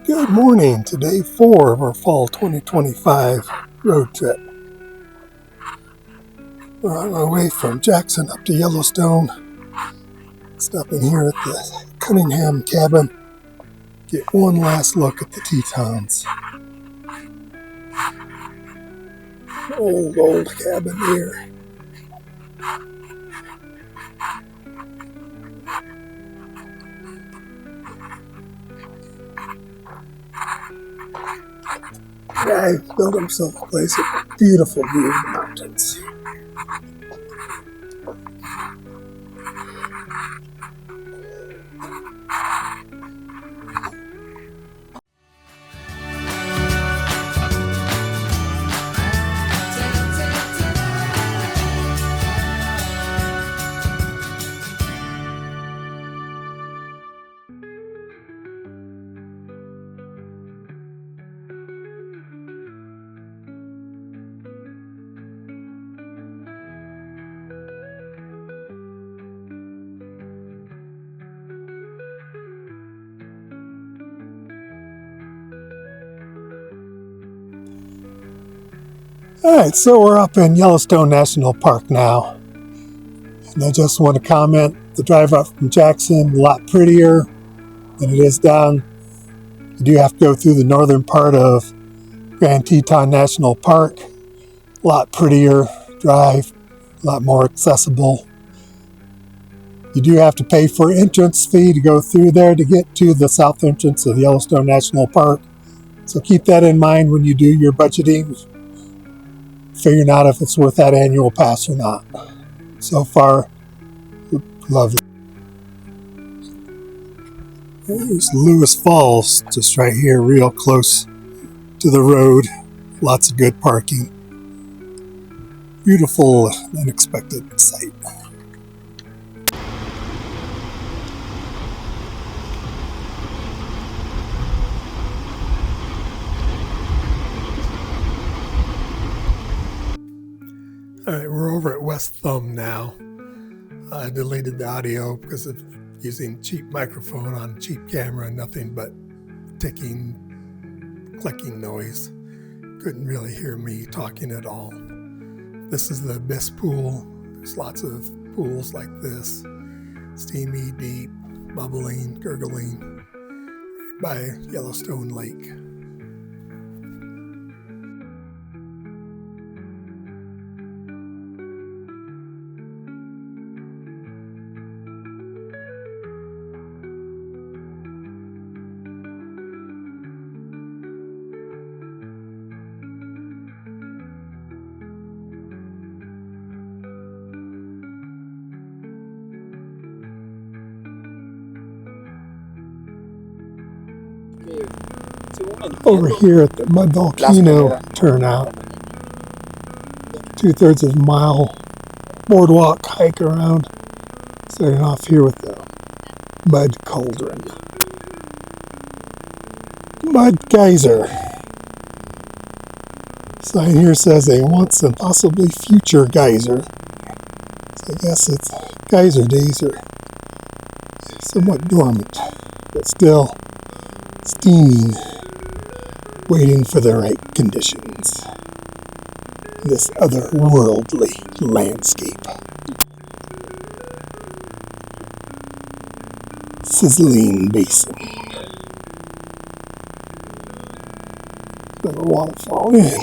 Good morning to day 4 of our fall 2025 road trip. We're on our way from Jackson up to Yellowstone, stopping here at the Cunningham Cabin, get one last look at the Tetons. Old cabin here. Guy built himself a place with a beautiful view of the mountains. Alright, so we're up in Yellowstone National Park now. And I just want to comment, the drive up from Jackson, a lot prettier than it is down. You do have to go through the northern part of Grand Tetons National Park. A lot prettier drive, a lot more accessible. You do have to pay for entrance fee to go through there to get to the south entrance of Yellowstone National Park. So keep that in mind when you do your budgeting, figuring out if it's worth that annual pass or not. So far, lovely. There's Lewis Falls, just right here, real close to the road. Lots of good parking. Beautiful, unexpected sight. Alright, we're over at West Thumb now. I deleted the audio because of using cheap microphone on cheap camera, nothing but ticking, clicking noise. Couldn't really hear me talking at all. This is the Abyss Pool. There's lots of pools like this. Steamy, deep, bubbling, gurgling, right by Yellowstone Lake. Over here at the Mud Volcano turnout, 2/3 of a mile boardwalk hike around, starting off here with the Mud Cauldron. Mud Geyser. Sign here says a once and possibly future geyser. So I guess it's geyser days are somewhat dormant, but still steaming, waiting for the right conditions. This otherworldly landscape. Sizzling basin. Got a waterfall in.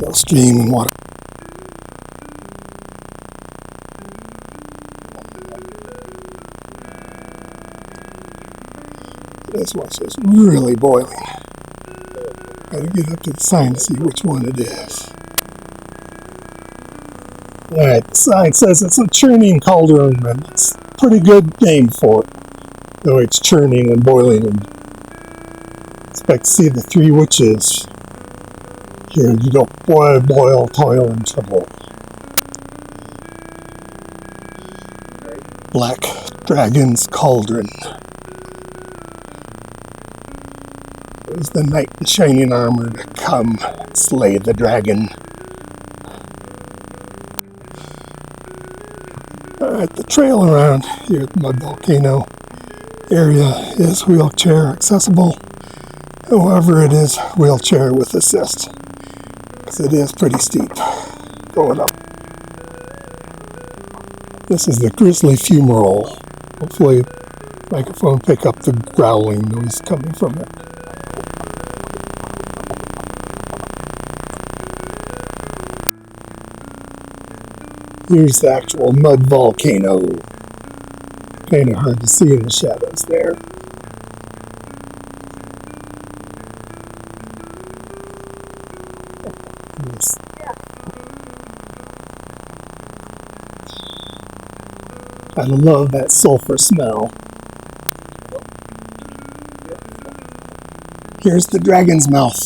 No stream and water. This one's just really boiling. Gotta get up to the sign to see which one it is. Alright, the sign says it's a churning cauldron, and it's a pretty good name for it. Though it's churning and boiling, and expect to see the three witches. Here you don't boil, toil, and trouble. Black Dragon's Cauldron. Is the knight in shining armor to come slay the dragon. Alright, the trail around here at the Mud Volcano area is wheelchair accessible. However, it is wheelchair with assist, because it is pretty steep going up. This is the grizzly fumarole. Hopefully the microphone pick up the growling noise coming from it. Here's the actual mud volcano. Kind of hard to see in the shadows there. Yes. I love that sulfur smell. Here's the dragon's mouth.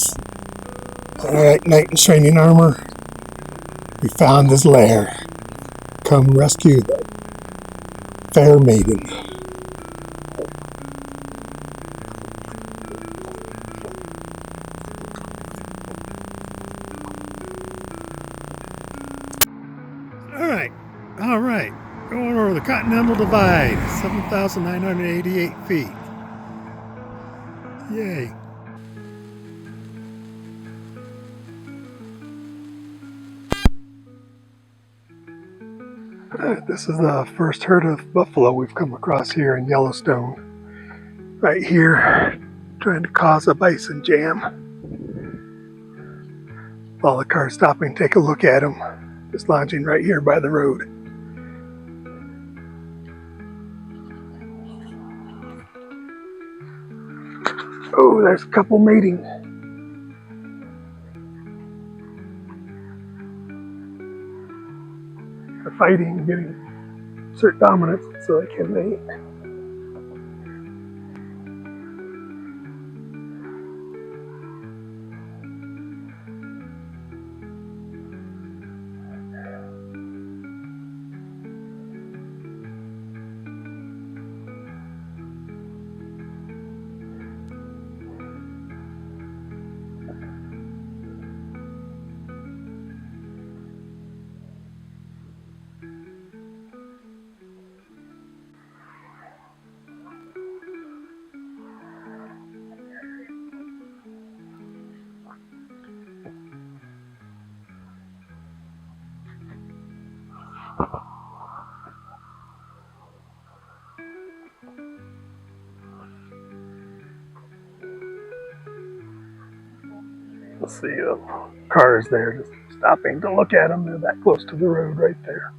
Alright, knight in shining armor. We found his lair. Come rescue the fair maiden. Alright. Going over the Continental Divide, 7,988 feet. Yay. This is the first herd of buffalo we've come across here in Yellowstone. Right here, trying to cause a bison jam. All the cars stopping, take a look at them. Just lodging right here by the road. Oh, there's a couple mating. They're fighting, getting assert dominance so they can mate. See the cars there just stopping to look at them. They're that close to the road right there.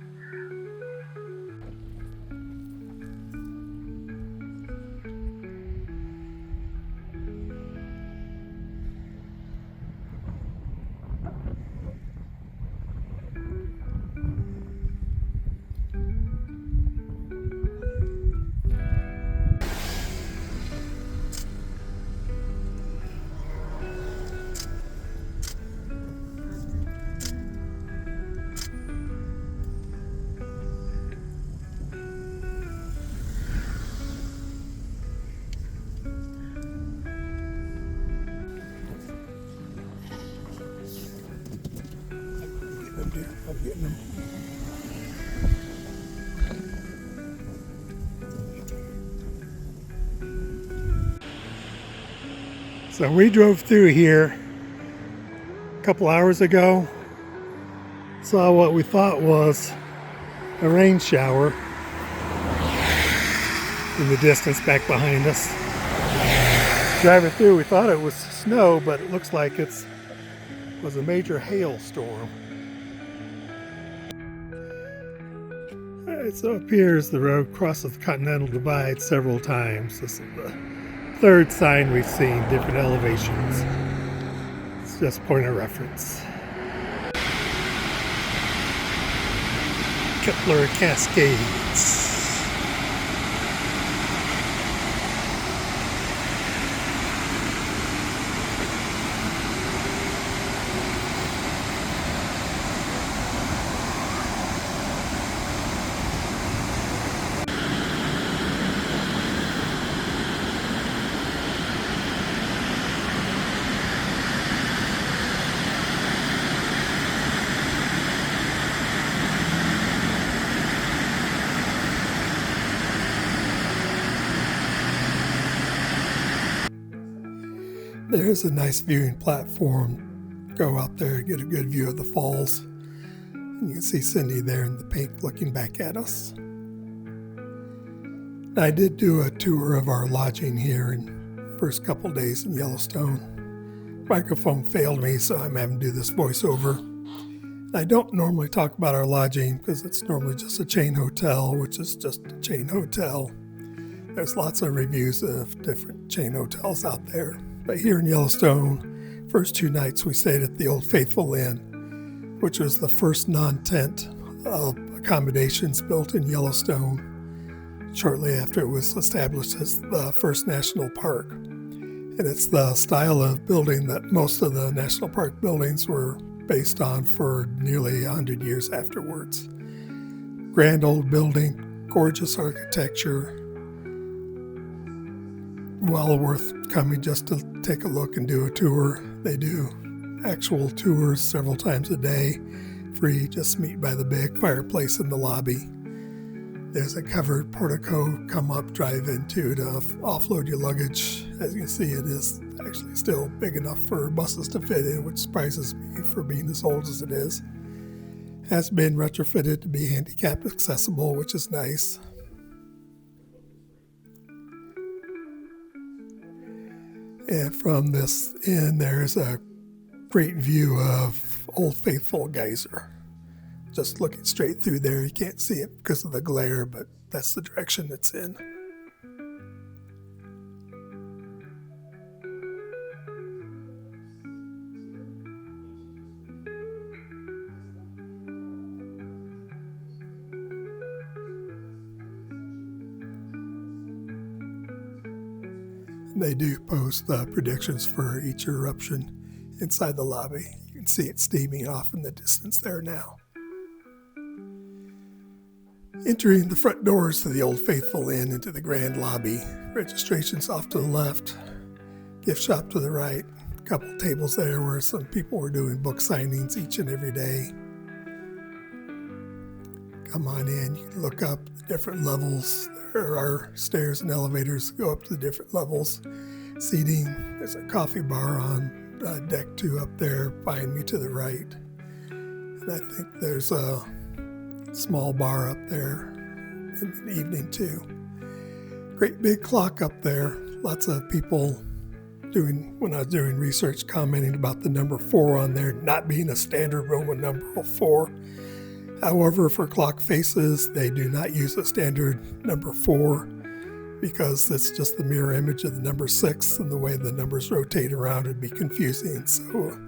I'm getting them. So we drove through here a couple hours ago, saw what we thought was a rain shower in the distance back behind us. Driving through, we thought it was snow, but it looks like it was a major hailstorm. Alright, so up here is the road, crosses the Continental Divide several times. This is the third sign we've seen, different elevations. It's just point of reference. Kepler Cascades. There's a nice viewing platform. Go out there, get a good view of the falls. And you can see Cindy there in the pink looking back at us. I did do a tour of our lodging here in the first couple days in Yellowstone. Microphone failed me, so I'm having to do this voiceover. I don't normally talk about our lodging because it's normally just a chain hotel, which is just a chain hotel. There's lots of reviews of different chain hotels out there. But here in Yellowstone, first 2 nights we stayed at the Old Faithful Inn, which was the first non-tent accommodations built in Yellowstone shortly after it was established as the first national park. And it's the style of building that most of the national park buildings were based on for nearly 100 years afterwards. Grand old building, gorgeous architecture, well worth coming just to take a look and do a tour. They do actual tours several times a day, free, just meet by the big fireplace in the lobby. There's a covered portico, come up, drive into to offload your luggage. As you can see, it is actually still big enough for buses to fit in, which surprises me for being as old as it is. Has been retrofitted to be handicap accessible, which is nice. And from this inn, there's a great view of Old Faithful Geyser. Just looking straight through there, you can't see it because of the glare, but that's the direction it's in. They do post predictions for each eruption inside the lobby. You can see it steaming off in the distance there now. Entering the front doors to the Old Faithful Inn into the grand lobby. Registration's off to the left, gift shop to the right. A couple tables there where some people were doing book signings each and every day. Come on in, you can look up the different levels. There are stairs and elevators that go up to the different levels. Seating, there's a coffee bar on deck 2 up there behind me to the right. And I think there's a small bar up there in the evening too. Great big clock up there. Lots of people when I was doing research, commenting about the number 4 on there not being a standard Roman number 4. However, for clock faces, they do not use a standard number 4 because it's just the mirror image of the number 6, and the way the numbers rotate around would be confusing. So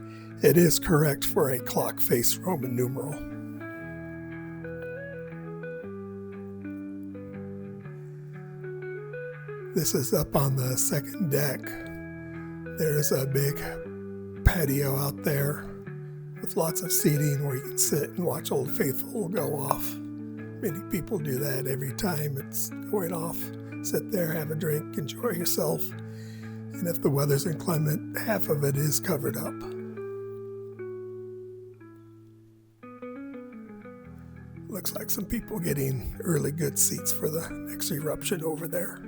it is correct for a clock face Roman numeral. This is up on the second deck. There's a big patio out there with lots of seating where you can sit and watch Old Faithful go off. Many people do that every time it's going off. Sit there, have a drink, enjoy yourself. And if the weather's inclement, half of it is covered up. Looks like some people getting early good seats for the next eruption over there.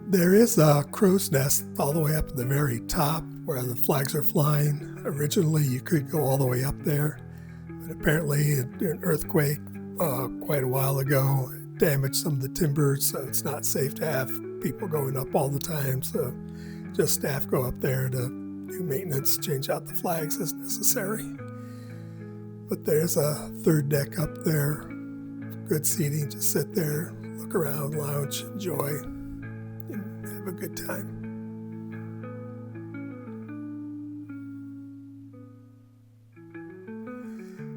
There is a crow's nest all the way up at the very top where the flags are flying. Originally, you could go all the way up there, but apparently an earthquake quite a while ago damaged some of the timbers, so it's not safe to have people going up all the time. So just staff go up there to do maintenance, change out the flags as necessary. But there's a third deck up there, good seating, just sit there, look around, lounge, enjoy, and have a good time.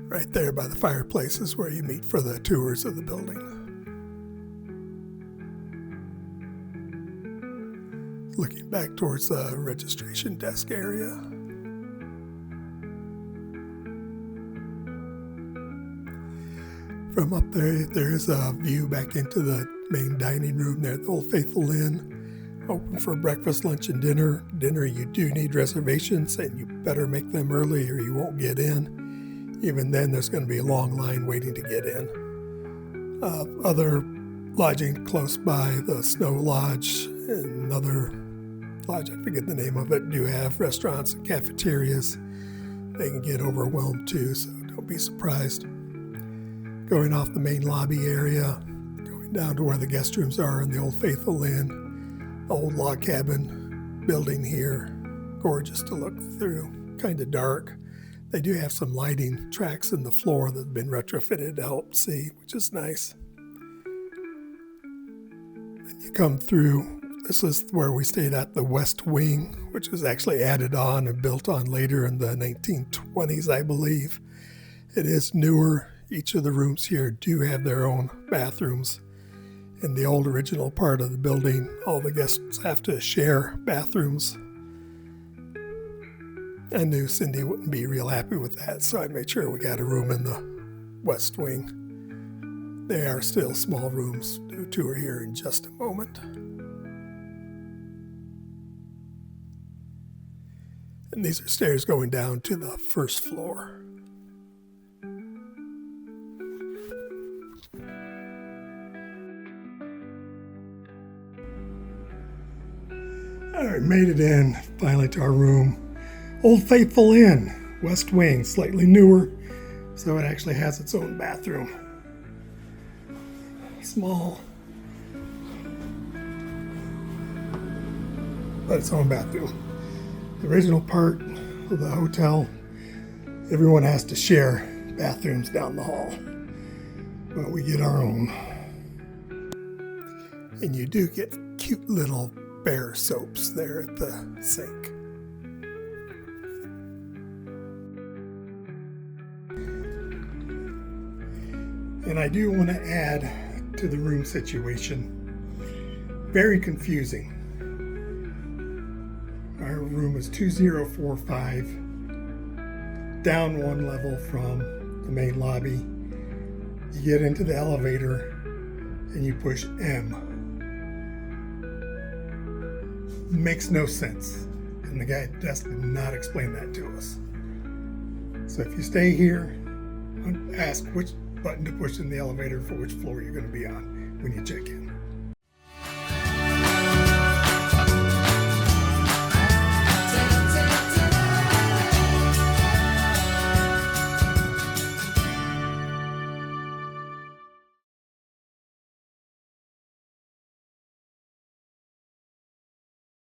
Right there by the fireplace is where you meet for the tours of the building. Looking back towards the registration desk area. From up there, there's a view back into the main dining room there at the Old Faithful Inn. Open for breakfast, lunch, and dinner. Dinner, you do need reservations, and you better make them early or you won't get in. Even then, there's going to be a long line waiting to get in. Other lodging close by, the Snow Lodge and another lodge, I forget the name of it, do have restaurants and cafeterias. They can get overwhelmed too, so don't be surprised. Going off the main lobby area, going down to where the guest rooms are in the Old Faithful Inn, the old log cabin building here. Gorgeous to look through, kind of dark. They do have some lighting tracks in the floor that have been retrofitted to help see, which is nice. Then you come through. This is where we stayed at the West Wing, which was actually added on and built on later in the 1920s, I believe. It is newer. Each of the rooms here do have their own bathrooms. In the old original part of the building, all the guests have to share bathrooms. I knew Cindy wouldn't be real happy with that, so I made sure we got a room in the West Wing. They are still small rooms. Do tour here in just a moment. And these are stairs going down to the first floor. All right, made it in finally to our room. Old Faithful Inn, West Wing, slightly newer, so it actually has its own bathroom. Small, but its own bathroom. The original part of the hotel, everyone has to share bathrooms down the hall, but we get our own. And you do get cute little bear soaps there at the sink. And I do want to add to the room situation, very confusing. Our room is 2045, down one level from the main lobby. You get into the elevator and you push M. Makes no sense. And the guy at the desk did not explain that to us. So if you stay here, ask which button to push in the elevator for which floor you're going to be on when you check in.